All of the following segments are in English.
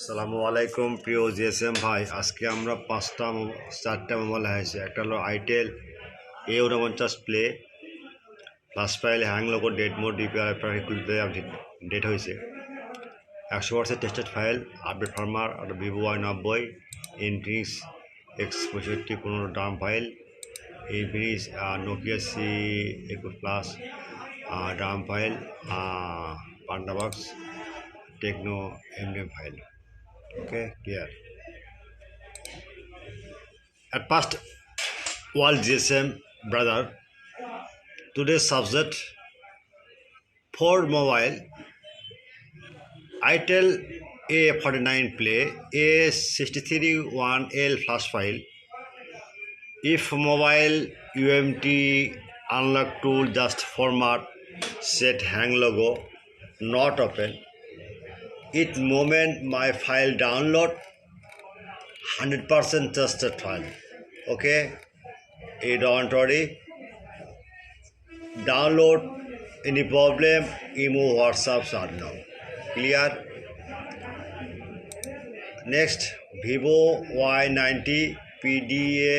আসসালামু আলাইকুম প্রিয় জিএসএম ভাই, আজকে আমরা চারটা মোবাইল হয়েছে। একটা হলো itel A49 play plus file hang logo dead mode DPR dead হয়েছে 100% টেস্টেড ফাইল আপডেট ফার্মার আর Vivo Y90 Infinix X65 15 dump file Infinix Nokia C21 plus dump file Panda box Tecno MDM file. Okay, clear. At past world GSM brother, today's subject for mobile Itel A49 play A631L flash file. If mobile UMT unlock tool just format set hang logo not open. It moment my file download 100% trusted file. Okay, you don't worry. Download any problem, email, WhatsApp, are now clear. Next, Vivo Y90 PDA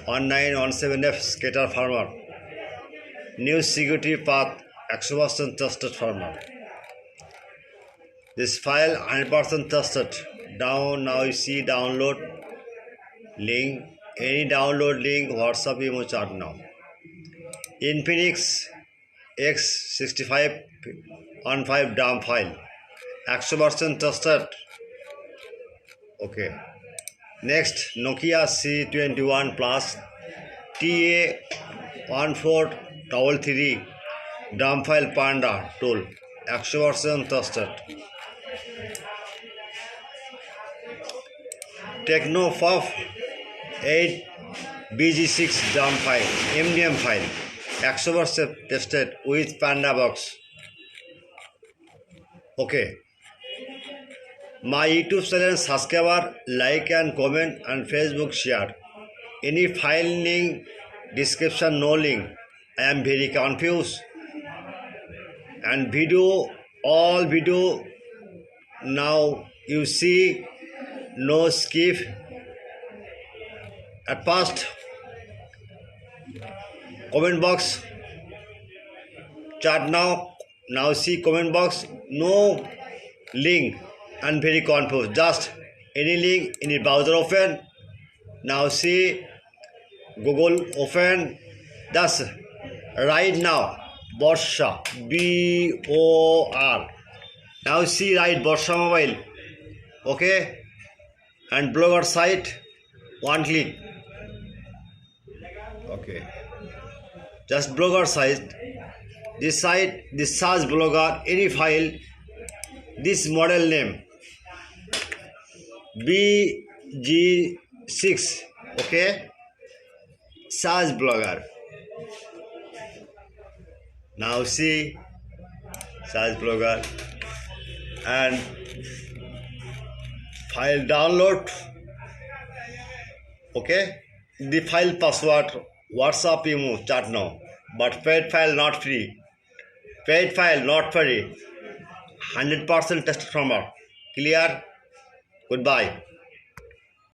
1917F scatter farmer. New security path 100% trusted farmer. This file 100% trusted. Down now you see download link. Any download link WhatsApp email chat now. Infinix X6515 DAM file 100% trusted. Okay. Next Nokia C21 Plus TA1433 DAM file Panda tool 100% trusted. Techno Puff 8 BG6 DAM file MDM file 100% tested with Panda box. Okay. My YouTube channel subscriber, like and comment and Facebook share. Any file link description no link. I am very confused. And all video now you see. No skip. At past comment box chat now see comment box, no link and very confused. Just any link in the browser open, now see Google open, that's right now Borsha BOR, now see right Borsha mobile. Okay, and blogger site, one click. Okay, just blogger site, this site, this search blogger, any file, this model name BG6. Okay, search blogger. Now see search blogger and file download. Okay, the file password WhatsApp email chat now, but paid file not free. Paid file not free. 100% test from her. Clear. Goodbye.